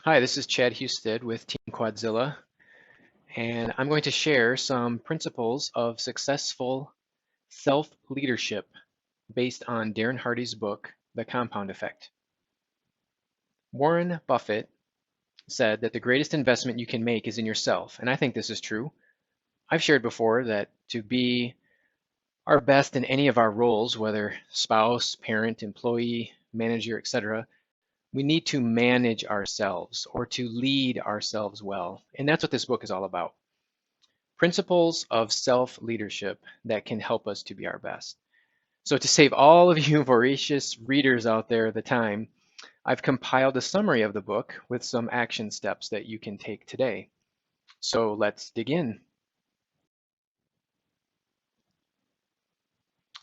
Hi, this is Chad Husted with Team Quadzilla, and I'm going to share some principles of successful self-leadership based on Darren Hardy's book, The Compound Effect. Warren Buffett said that the greatest investment you can make is in yourself, and I think this is true. I've shared before that to be our best in any of our roles, whether spouse, parent, employee, manager, etc., we need to manage ourselves or to lead ourselves well. And that's what this book is all about. Principles of self-leadership that can help us to be our best. So to save all of you voracious readers out there the time, I've compiled a summary of the book with some action steps that you can take today. So let's dig in.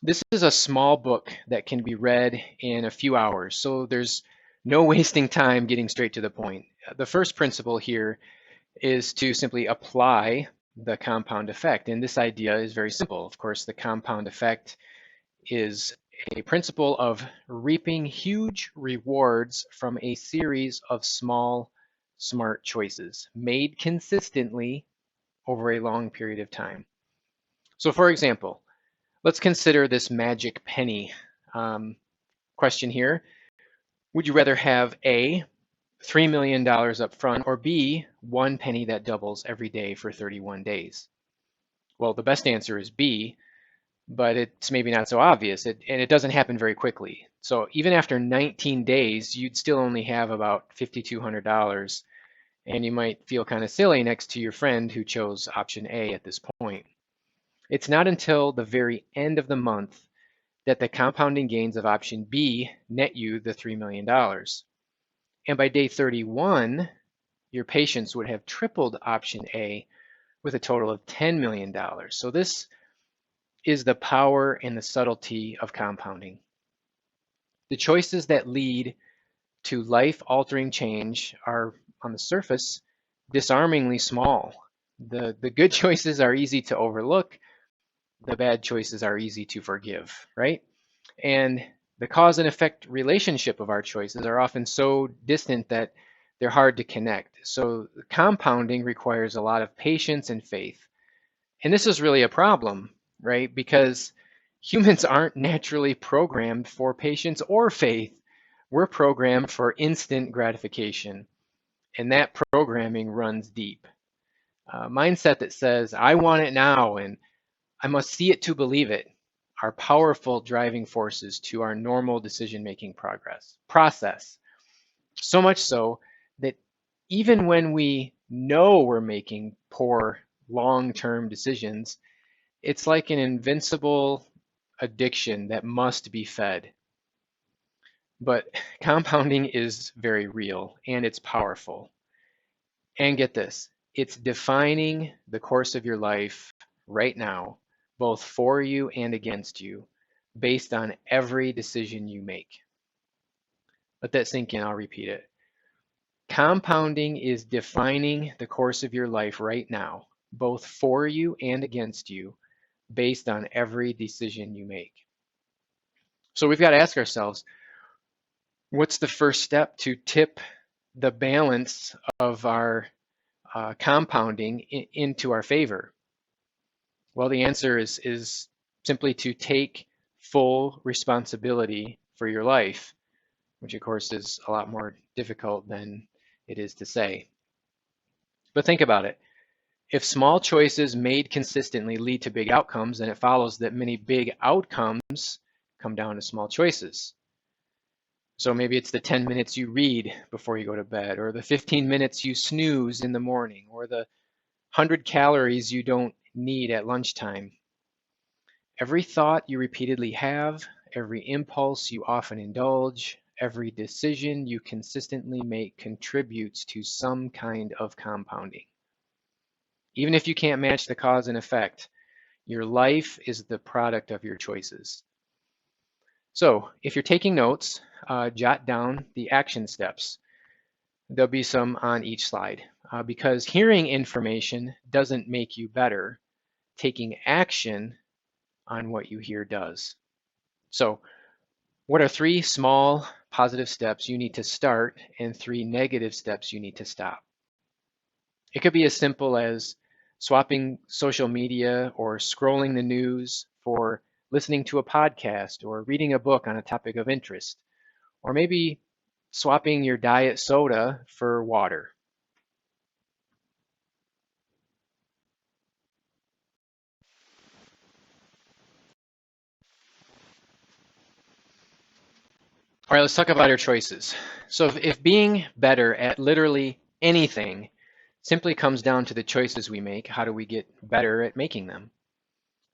This is a small book that can be read in a few hours, so there's no wasting time getting straight to the point. The first principle here is to simply apply the compound effect, and this idea is very simple. Of course, the compound effect is a principle of reaping huge rewards from a series of small, smart choices made consistently over a long period of time. So for example, let's consider this magic penny question here. Would you rather have A, $3 million up front, or B, one penny that doubles every day for 31 days? Well, the best answer is B, but it's maybe not so obvious, and it doesn't happen very quickly. So even after 19 days, you'd still only have about $5,200, and you might feel kind of silly next to your friend who chose option A at this point. It's not until the very end of the month that the compounding gains of option B net you the $3 million. And by day 31, your patients would have tripled option A with a total of $10 million. So this is the power and the subtlety of compounding. The choices that lead to life-altering change are, on the surface, disarmingly small. The good choices are easy to overlook. The bad choices are easy to forgive, right? And the cause and effect relationship of our choices are often so distant that they're hard to connect. So compounding requires a lot of patience and faith. And this is really a problem, right? Because humans aren't naturally programmed for patience or faith. We're programmed for instant gratification. And that programming runs deep. Mindset that says, I want it now and I must see it to believe it, are powerful driving forces to our normal decision-making process. So much so that even when we know we're making poor long-term decisions, it's like an invincible addiction that must be fed. But compounding is very real and it's powerful. And get this, it's defining the course of your life right now, both for you and against you, based on every decision you make. Let that sink in, I'll repeat it. Compounding is defining the course of your life right now, both for you and against you, based on every decision you make. So we've got to ask ourselves, what's the first step to tip the balance of our compounding into our favor? Well, the answer is simply to take full responsibility for your life, which of course is a lot more difficult than it is to say. But think about it. If small choices made consistently lead to big outcomes, then it follows that many big outcomes come down to small choices. So maybe it's the 10 minutes you read before you go to bed, or the 15 minutes you snooze in the morning, or the 100 calories you don't need at lunchtime. Every thought you repeatedly have, every impulse you often indulge, every decision you consistently make contributes to some kind of compounding. Even if you can't match the cause and effect, your life is the product of your choices. So if you're taking notes, jot down the action steps. There'll be some on each slide because hearing information doesn't make you better. Taking action on what you hear does. So what are 3 small positive steps you need to start and 3 negative steps you need to stop. It could be as simple as swapping social media or scrolling the news for listening to a podcast or reading a book on a topic of interest, or maybe swapping your diet soda for water. All right, let's talk about our choices. So if being better at literally anything simply comes down to the choices we make, how do we get better at making them?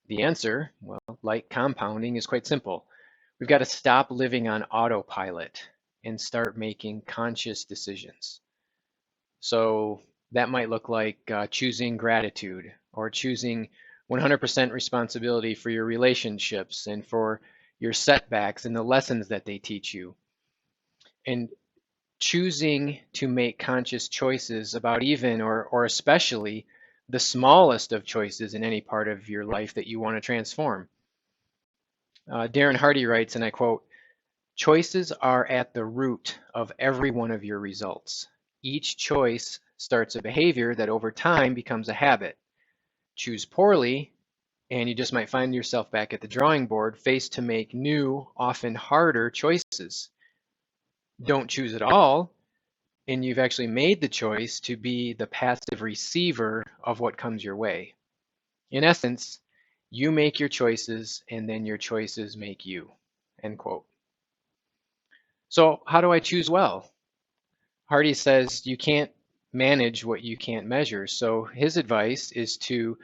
The answer, well, like compounding, is quite simple. We've got to stop living on autopilot and start making conscious decisions. So that might look like choosing gratitude or choosing 100% responsibility for your relationships and for your setbacks and the lessons that they teach you. And choosing to make conscious choices about even or especially the smallest of choices in any part of your life that you want to transform. Darren Hardy writes, and I quote, "Choices are at the root of every one of your results. Each choice starts a behavior that over time becomes a habit. Choose poorly, and you just might find yourself back at the drawing board, faced to make new, often harder choices. Don't choose at all, and you've actually made the choice to be the passive receiver of what comes your way. In essence, you make your choices, and then your choices make you." End quote. So how do I choose well? Hardy says you can't manage what you can't measure. So his advice is to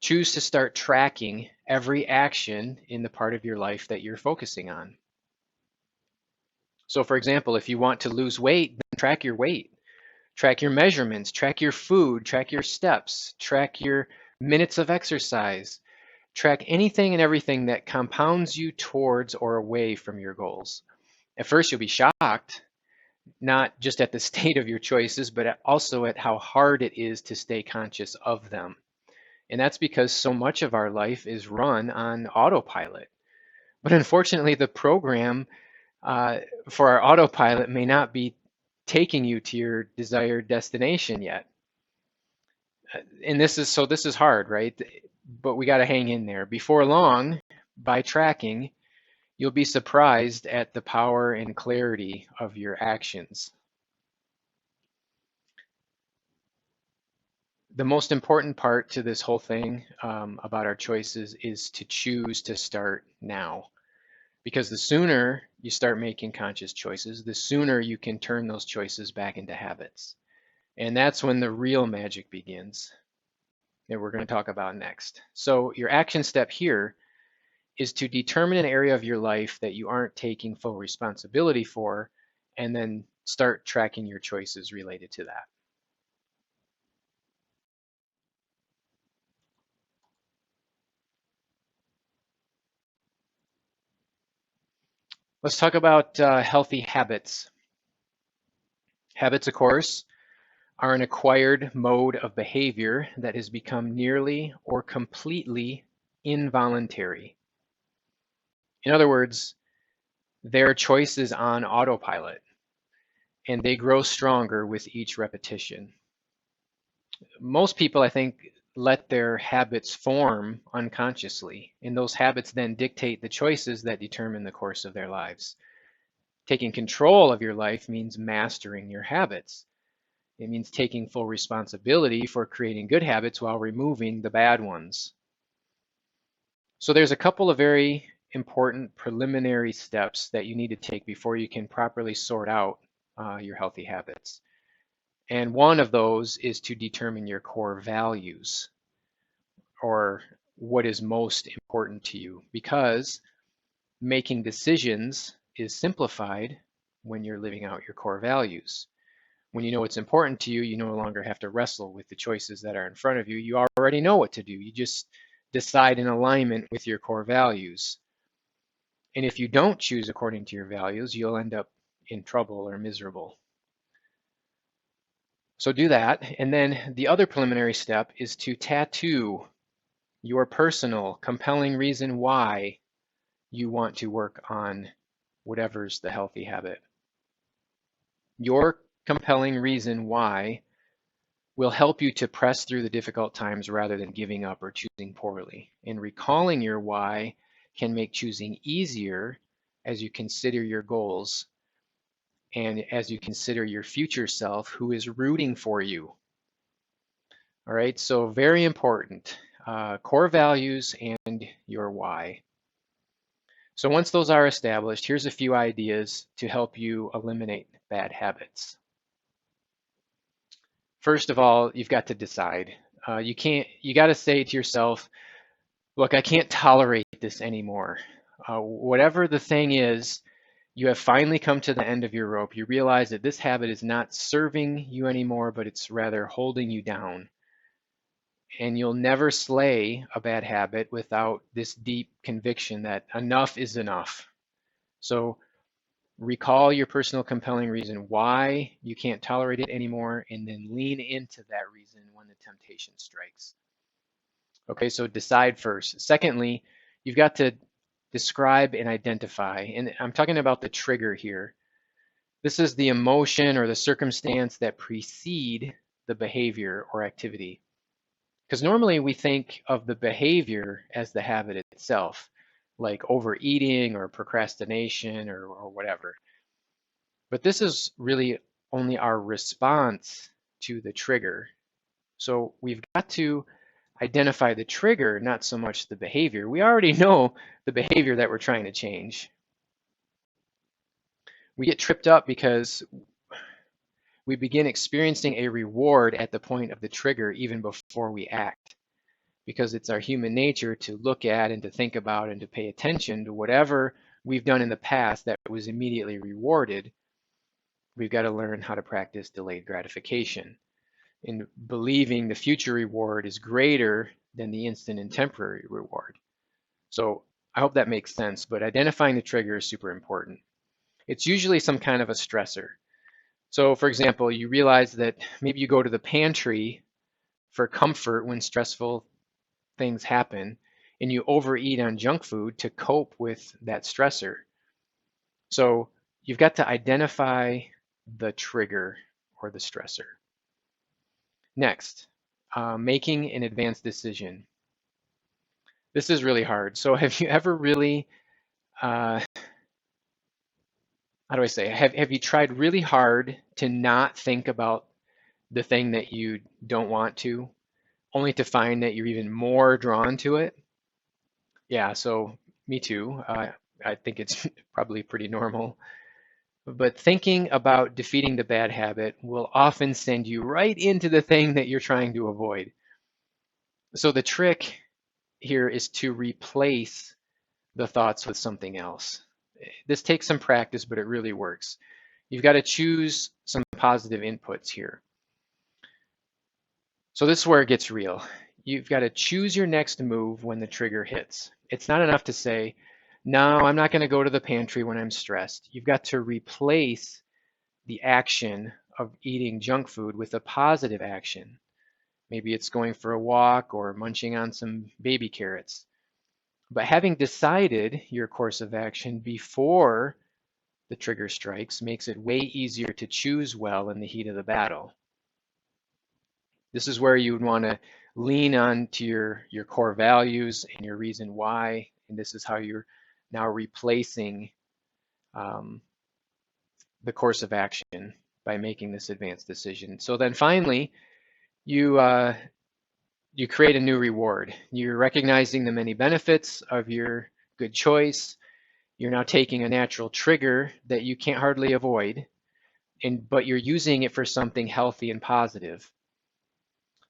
choose to start tracking every action in the part of your life that you're focusing on. So for example, if you want to lose weight, then track your weight, track your measurements, track your food, track your steps, track your minutes of exercise, track anything and everything that compounds you towards or away from your goals. At first, you'll be shocked, not just at the state of your choices, but also at how hard it is to stay conscious of them. And that's because so much of our life is run on autopilot. But unfortunately, the program for our autopilot may not be taking you to your desired destination yet. And this is hard, right? But we got to hang in there. Before long, by tracking, you'll be surprised at the power and clarity of your actions. The most important part to this whole thing about our choices is to choose to start now. Because the sooner you start making conscious choices, the sooner you can turn those choices back into habits. And that's when the real magic begins, that we're going to talk about next. So your action step here is to determine an area of your life that you aren't taking full responsibility for, and then start tracking your choices related to that. Let's talk about healthy habits. Habits, of course, are an acquired mode of behavior that has become nearly or completely involuntary. In other words, they're choices on autopilot, and they grow stronger with each repetition. Most people, I think, let their habits form unconsciously, and those habits then dictate the choices that determine the course of their lives. Taking control of your life means mastering your habits. It means taking full responsibility for creating good habits while removing the bad ones. So there's a couple of very important preliminary steps that you need to take before you can properly sort out your healthy habits. And one of those is to determine your core values, or what is most important to you, because making decisions is simplified when you're living out your core values. When you know what's important to you, you no longer have to wrestle with the choices that are in front of you. You already know what to do. You just decide in alignment with your core values. And if you don't choose according to your values, you'll end up in trouble or miserable. So do that. And then the other preliminary step is to tattoo your personal, compelling reason why you want to work on whatever's the healthy habit. Your compelling reason why will help you to press through the difficult times rather than giving up or choosing poorly. And recalling your why can make choosing easier as you consider your goals and as you consider your future self who is rooting for you. All right, so very important. Core values and your why. So once those are established, here's a few ideas to help you eliminate bad habits. First of all, you've got to decide. You got to say to yourself, look, I can't tolerate this anymore. Whatever the thing is, you have finally come to the end of your rope. You realize that this habit is not serving you anymore, but it's rather holding you down. And you'll never slay a bad habit without this deep conviction that enough is enough. So recall your personal compelling reason why you can't tolerate it anymore, and then lean into that reason when the temptation strikes. Okay, so decide first. Secondly, you've got to describe and identify, and I'm talking about the trigger here. This is the emotion or the circumstance that precede the behavior or activity. Because normally we think of the behavior as the habit itself, like overeating or procrastination or whatever. But this is really only our response to the trigger. So we've got to identify the trigger, not so much the behavior. We already know the behavior that we're trying to change. We get tripped up because we begin experiencing a reward at the point of the trigger even before we act, because it's our human nature to look at and to think about and to pay attention to whatever we've done in the past that was immediately rewarded. We've got to learn how to practice delayed gratification in believing the future reward is greater than the instant and temporary reward. So I hope that makes sense, but identifying the trigger is super important. It's usually some kind of a stressor. So for example, you realize that maybe you go to the pantry for comfort when stressful things happen, and you overeat on junk food to cope with that stressor. So you've got to identify the trigger or the stressor. Next, making an advanced decision. This is really hard. So have you ever really, how do I say, have you tried really hard to not think about the thing that you don't want to, only to find that you're even more drawn to it? Yeah, so me too. I think it's probably pretty normal. But thinking about defeating the bad habit will often send you right into the thing that you're trying to avoid. So the trick here is to replace the thoughts with something else. This takes some practice, but it really works. You've got to choose some positive inputs here. So this is where it gets real. You've got to choose your next move when the trigger hits. It's not enough to say, no, I'm not going to go to the pantry when I'm stressed. You've got to replace the action of eating junk food with a positive action. Maybe it's going for a walk or munching on some baby carrots. But having decided your course of action before the trigger strikes makes it way easier to choose well in the heat of the battle. This is where you would want to lean on to your core values and your reason why, and this is how you're now replacing the course of action by making this advanced decision. So then finally, you create a new reward. You're recognizing the many benefits of your good choice. You're now taking a natural trigger that you can't hardly avoid, but you're using it for something healthy and positive.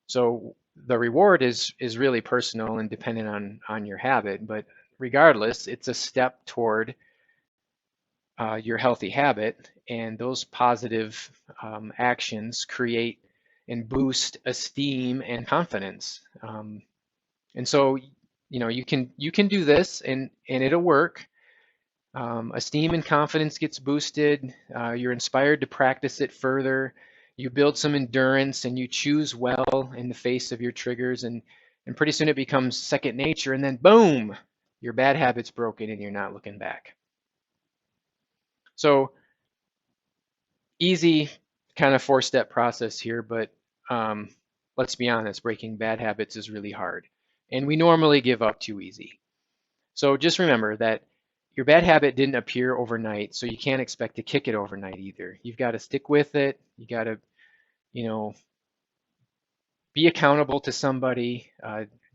So the reward is really personal and dependent on your habit, but regardless, it's a step toward your healthy habit, and those positive actions create and boost esteem and confidence. And so, you can do this, and it'll work. Esteem and confidence gets boosted. You're inspired to practice it further. You build some endurance, and you choose well in the face of your triggers, and pretty soon it becomes second nature. And then, boom, your bad habit's broken, and you're not looking back. So easy kind of four-step process here, but um, let's be honest, breaking bad habits is really hard. And we normally give up too easy. So just remember that your bad habit didn't appear overnight, so you can't expect to kick it overnight either. You've got to stick with it. You got to, you know, be accountable to somebody.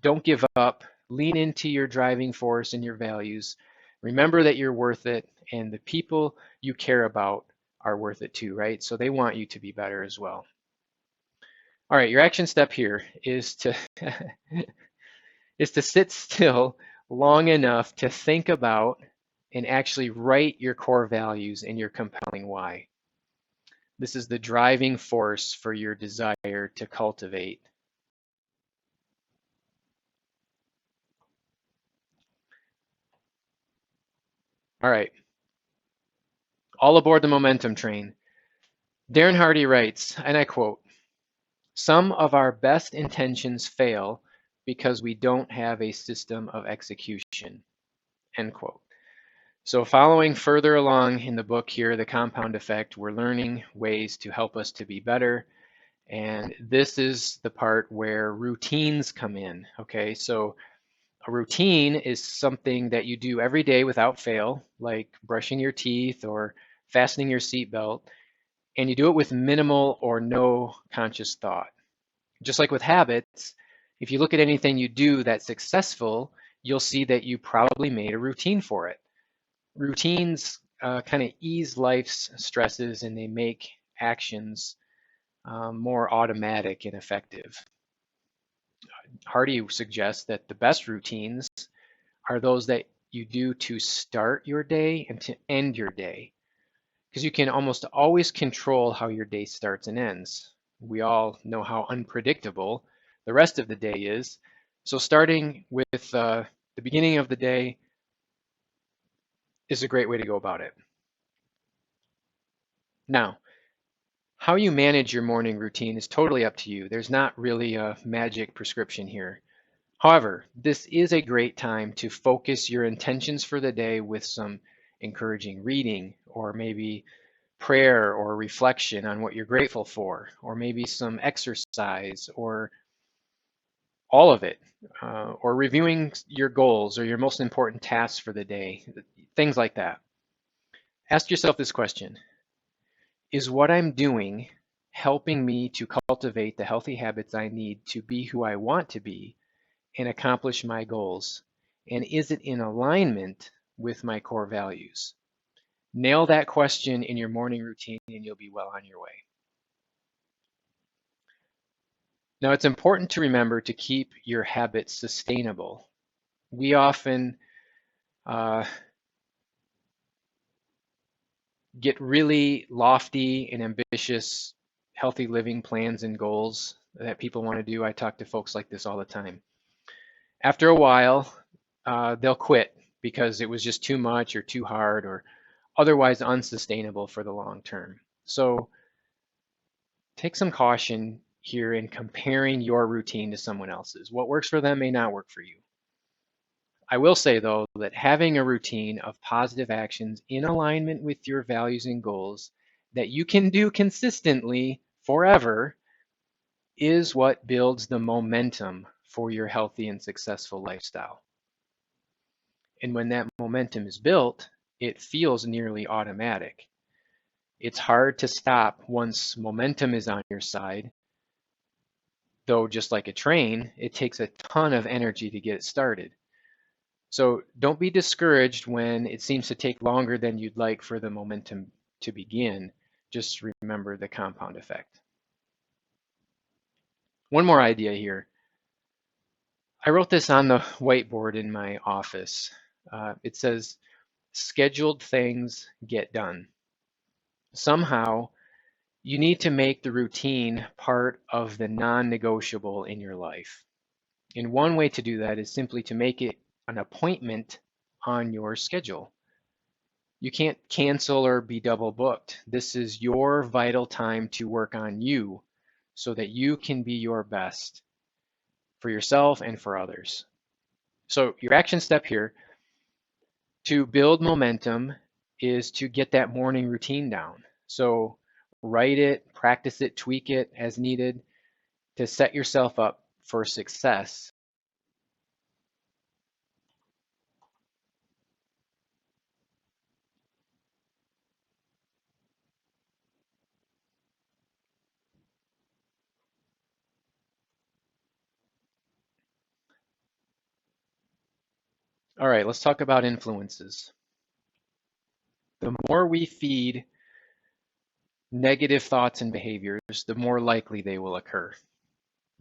Don't give up. Lean into your driving force and your values. Remember that you're worth it, and the people you care about are worth it too, right? So they want you to be better as well. All right, your action step here is to is to sit still long enough to think about and actually write your core values and your compelling why. This is the driving force for your desire to cultivate. All right, all aboard the momentum train. Darren Hardy writes, and I quote, "Some of our best intentions fail because we don't have a system of execution." End quote. So following further along in the book here, The Compound Effect, we're learning ways to help us to be better. And this is the part where routines come in. Okay, so a routine is something that you do every day without fail, like brushing your teeth or fastening your seatbelt, and you do it with minimal or no conscious thought. Just like with habits, if you look at anything you do that's successful, you'll see that you probably made a routine for it. Routines kind of ease life's stresses and they make actions more automatic and effective. Hardy suggests that the best routines are those that you do to start your day and to end your day, because you can almost always control how your day starts and ends. We all know how unpredictable the rest of the day is. So starting with the beginning of the day is a great way to go about it. Now, how you manage your morning routine is totally up to you. There's not really a magic prescription here. However, this is a great time to focus your intentions for the day with some encouraging reading, or maybe prayer or reflection on what you're grateful for, or maybe some exercise, or all of it, or reviewing your goals or your most important tasks for the day, things like that. Ask yourself this question: is what I'm doing helping me to cultivate the healthy habits I need to be who I want to be and accomplish my goals? And is it in alignment with my core values? Nail that question in your morning routine and you'll be well on your way. Now, it's important to remember to keep your habits sustainable. We often uh, get really lofty and ambitious healthy living plans and goals that people want to do. I talk to folks like this all the time. After a while, they'll quit because it was just too much or too hard or otherwise unsustainable for the long term. So take some caution here in comparing your routine to someone else's. What works for them may not work for you. I will say, though, that having a routine of positive actions in alignment with your values and goals that you can do consistently forever is what builds the momentum for your healthy and successful lifestyle. And when that momentum is built, it feels nearly automatic. It's hard to stop once momentum is on your side, though just like a train, it takes a ton of energy to get it started. So don't be discouraged when it seems to take longer than you'd like for the momentum to begin. Just remember the compound effect. One more idea here. I wrote this on the whiteboard in my office. It says, scheduled things get done. Somehow, you need to make the routine part of the non-negotiable in your life. And one way to do that is simply to make it an appointment on your schedule. You can't cancel or be double booked. This is your vital time to work on you so that you can be your best for yourself and for others. So your action step here to build momentum is to get that morning routine down. So Write it, practice it, tweak it as needed to set yourself up for success. All right, let's talk about influences. The more we feed negative thoughts and behaviors, the more likely they will occur.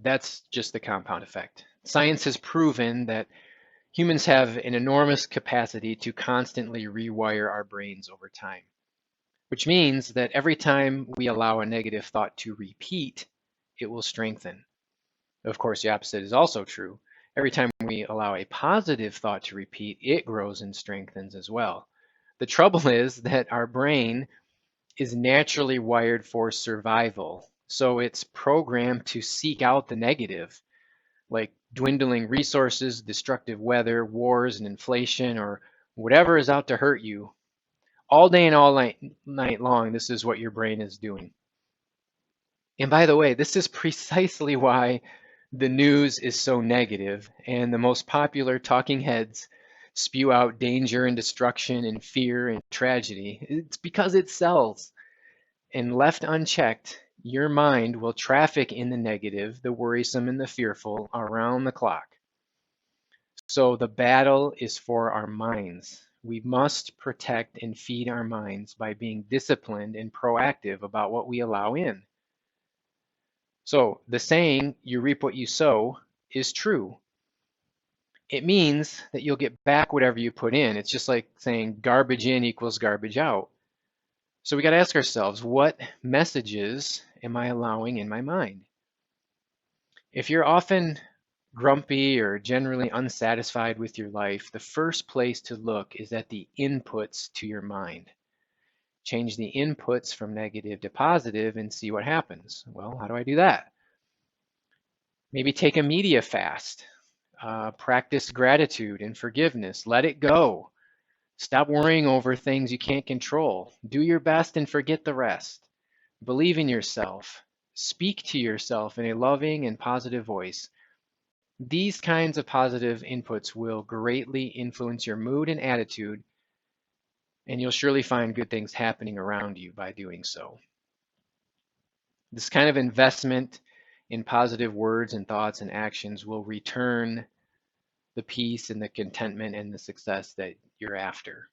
That's just the compound effect. Science has proven that humans have an enormous capacity to constantly rewire our brains over time, which means that every time we allow a negative thought to repeat, it will strengthen. Of course, the opposite is also true. Every time we allow a positive thought to repeat, it grows and strengthens as well. The trouble is that our brain is naturally wired for survival. So it's programmed to seek out the negative, like dwindling resources, destructive weather, wars, and inflation, or whatever is out to hurt you. All day and all night long, this is what your brain is doing. And by the way, this is precisely why the news is so negative, and the most popular talking heads spew out danger and destruction and fear and tragedy. It's because it sells. And left unchecked, your mind will traffic in the negative, the worrisome, and the fearful around the clock. So the battle is for our minds. We must protect and feed our minds by being disciplined and proactive about what we allow in. So the saying, you reap what you sow, is true. It means that you'll get back whatever you put in. It's just like saying garbage in equals garbage out. So we got to ask ourselves, what messages am I allowing in my mind? If you're often grumpy or generally unsatisfied with your life, the first place to look is at the inputs to your mind. Change the inputs from negative to positive and see what happens. Well, how do I do that? Maybe take a media fast. Practice gratitude and forgiveness. Let it go. Stop worrying over things you can't control. Do your best and forget the rest. Believe in yourself. Speak to yourself in a loving and positive voice. These kinds of positive inputs will greatly influence your mood and attitude, and you'll surely find good things happening around you by doing so. This kind of investment in positive words and thoughts and actions will return the peace and the contentment and the success that you're after.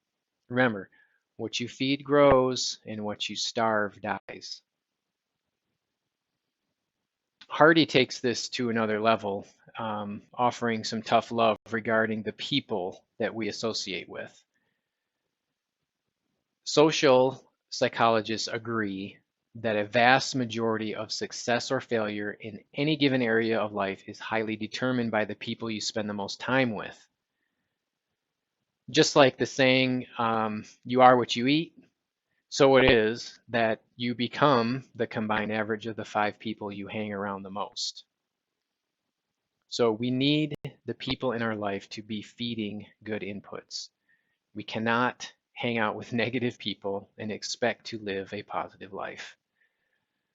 Remember, what you feed grows and what you starve dies. Hardy takes this to another level, offering some tough love regarding the people that we associate with. Social psychologists agree that a vast majority of success or failure in any given area of life is highly determined by the people you spend the most time with. Just like the saying, you are what you eat, so it is that you become the combined average of the 5 people you hang around the most. So we need the people in our life to be feeding good inputs. We cannot hang out with negative people and expect to live a positive life.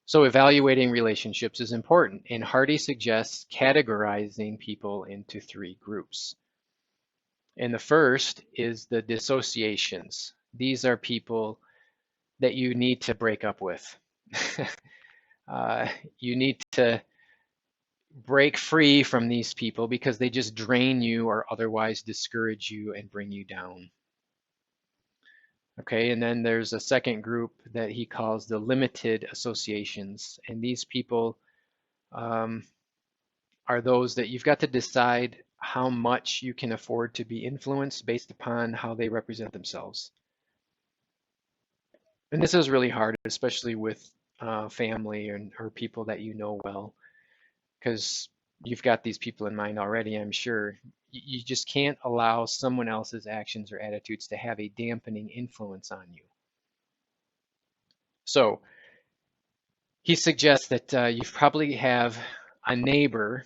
So evaluating relationships is important, and Hardy suggests categorizing people into 3 groups. And the first is the dissociations. These are people that you need to break up with. You need to break free from these people because they just drain you or otherwise discourage you and bring you down. Okay, and then there's a second group that he calls the limited associations. And these people are those that you've got to decide how much you can afford to be influenced based upon how they represent themselves. And this is really hard, especially with family or people that you know well, because you've got these people in mind already, I'm sure. You just can't allow someone else's actions or attitudes to have a dampening influence on you. So he suggests that you probably have a neighbor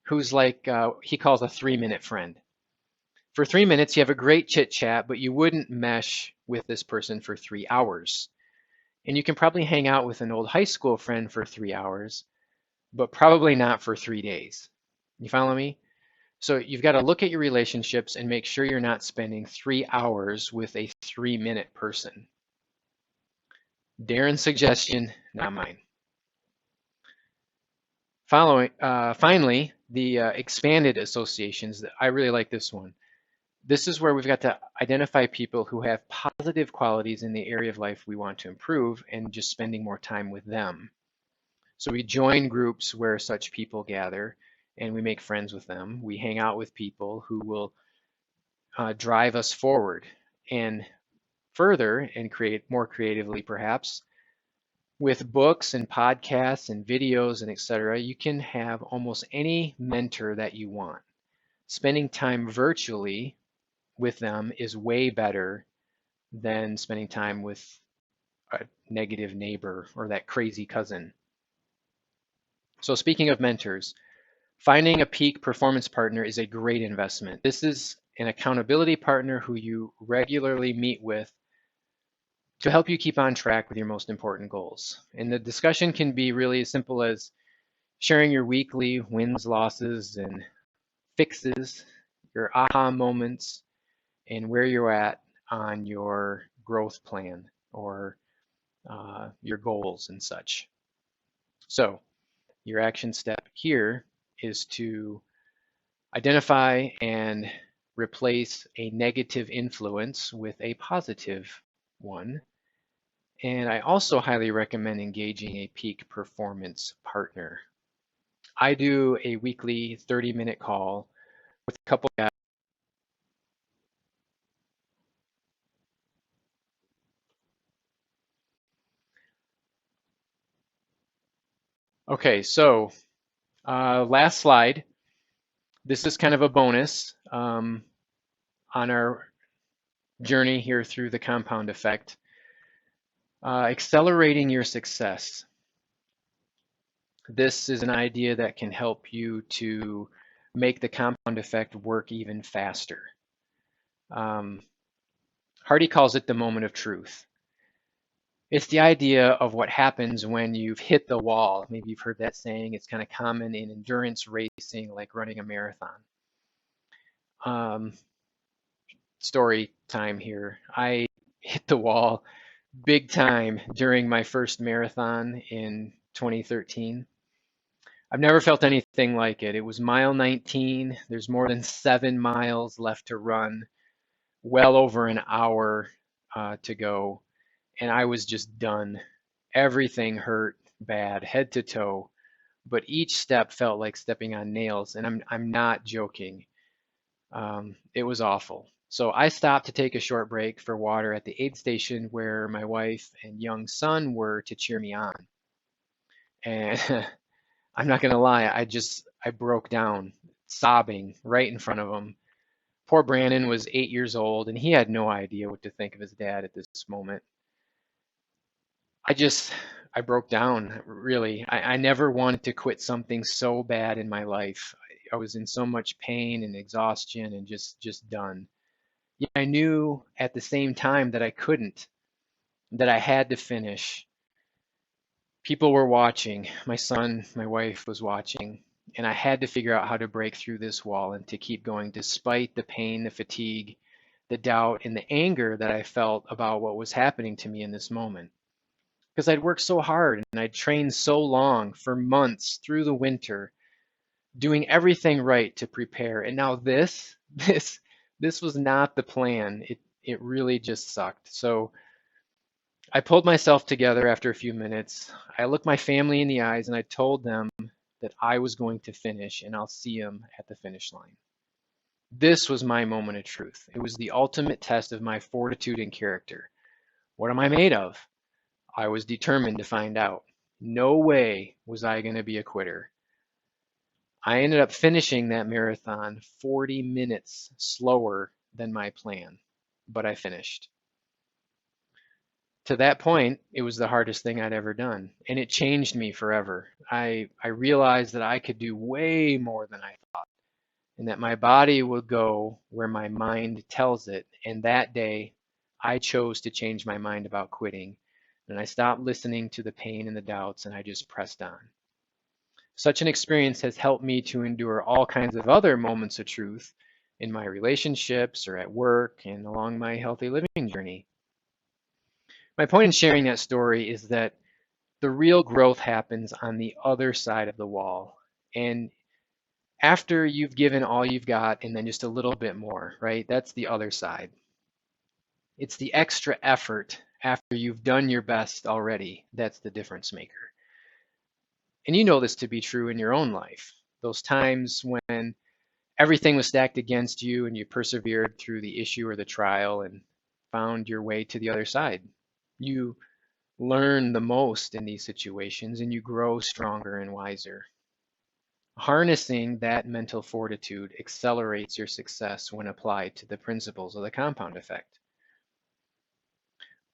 who's like, he calls a 3-minute friend. For 3 minutes, you have a great chit chat, but you wouldn't mesh with this person for 3 hours. And you can probably hang out with an old high school friend for 3 hours, but probably not for 3 days. You follow me? So you've got to look at your relationships and make sure you're not spending 3 hours with a 3-minute person. Darren's suggestion, not mine. Finally, the expanded associations. I really like this one. This is where we've got to identify people who have positive qualities in the area of life we want to improve and just spending more time with them. So we join groups where such people gather and we make friends with them. We hang out with people who will drive us forward and further and create more creatively, perhaps. With books and podcasts and videos and etc., you can have almost any mentor that you want. Spending time virtually with them is way better than spending time with a negative neighbor or that crazy cousin. So speaking of mentors, finding a peak performance partner is a great investment. This is an accountability partner who you regularly meet with to help you keep on track with your most important goals. And the discussion can be really as simple as sharing your weekly wins, losses, and fixes, your aha moments, and where you're at on your growth plan or your goals and such. So your action step here is to identify and replace a negative influence with a positive one. And I also highly recommend engaging a peak performance partner. I do a weekly 30-minute call with a couple guys. Okay, so last slide. This is kind of a bonus on our journey here through the compound effect. Accelerating your success. This is an idea that can help you to make the compound effect work even faster. Hardy calls it the moment of truth. It's the idea of what happens when you've hit the wall. Maybe you've heard that saying. It's kind of common in endurance racing, like running a marathon. Story time here. I hit the wall big time during my first marathon in 2013. I've never felt anything like it. It was mile 19. There's more than 7 miles left to run, well over an hour to go, and I was just done. Everything hurt bad, head to toe, but each step felt like stepping on nails, and I'm not joking. It was awful. So I stopped to take a short break for water at the aid station where my wife and young son were to cheer me on. And I'm not gonna lie, I broke down sobbing right in front of him. Poor Brandon was 8 years old and he had no idea what to think of his dad at this moment. I just I broke down really. I never wanted to quit something so bad in my life. I was in so much pain and exhaustion and just done. Yet I knew at the same time that I couldn't, that I had to finish. People were watching. My son, my wife was watching, and I had to figure out how to break through this wall and to keep going despite the pain, the fatigue, the doubt, and the anger that I felt about what was happening to me in this moment. Because I'd worked so hard and I'd trained so long for months through the winter, doing everything right to prepare. And now this was not the plan. It really just sucked. So I pulled myself together after a few minutes. I looked my family in the eyes and I told them that I was going to finish and I'll see them at the finish line. This was my moment of truth. It was the ultimate test of my fortitude and character. What am I made of? I was determined to find out. No way was I going to be a quitter. I ended up finishing that marathon 40 minutes slower than my plan, but I finished. To that point, it was the hardest thing I'd ever done, and it changed me forever. I realized that I could do way more than I thought, and that my body would go where my mind tells it. And that day, I chose to change my mind about quitting And I stopped listening to the pain and the doubts, and I just pressed on. Such an experience has helped me to endure all kinds of other moments of truth in my relationships or at work and along my healthy living journey. My point in sharing that story is that the real growth happens on the other side of the wall. And after you've given all you've got and then just a little bit more, right? That's the other side. It's the extra effort after you've done your best already that's the difference maker. And you know this to be true in your own life. Those times when everything was stacked against you and you persevered through the issue or the trial and found your way to the other side. You learn the most in these situations and you grow stronger and wiser. Harnessing that mental fortitude accelerates your success when applied to the principles of the compound effect.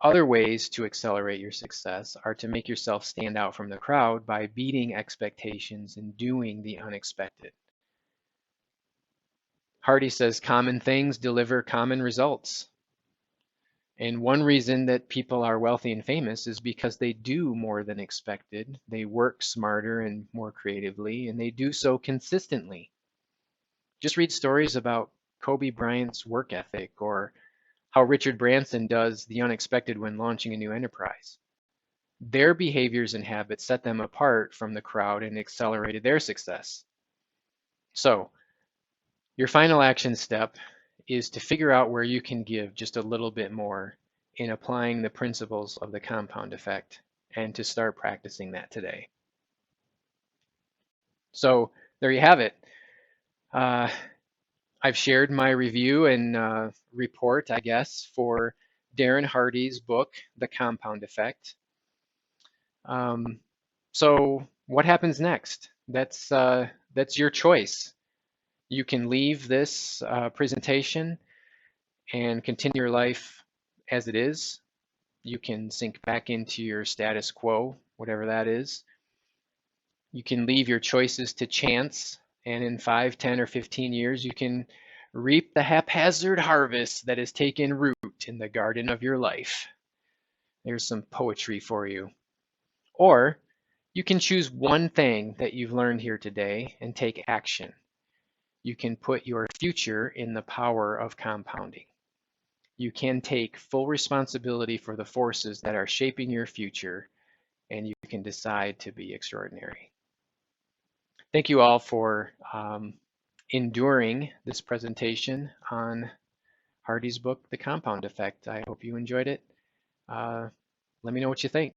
Other ways to accelerate your success are to make yourself stand out from the crowd by beating expectations and doing the unexpected. Hardy says common things deliver common results. And one reason that people are wealthy and famous is because they do more than expected. They work smarter and more creatively, and they do so consistently. Just read stories about Kobe Bryant's work ethic or how Richard Branson does the unexpected when launching a new enterprise. Their behaviors and habits set them apart from the crowd and accelerated their success. So, your final action step is to figure out where you can give just a little bit more in applying the principles of the compound effect and to start practicing that today. So there you have it. I've shared my review and report, I guess, for Darren Hardy's book, The Compound Effect. So what happens next? That's your choice. You can leave this presentation and continue your life as it is. You can sink back into your status quo, whatever that is. You can leave your choices to chance, and in 5, 10, or 15 years, you can reap the haphazard harvest that has taken root in the garden of your life. There's some poetry for you. Or you can choose one thing that you've learned here today and take action. You can put your future in the power of compounding. You can take full responsibility for the forces that are shaping your future, and you can decide to be extraordinary. Thank you all for enduring this presentation on Hardy's book, The Compound Effect. I hope you enjoyed it. Let me know what you think.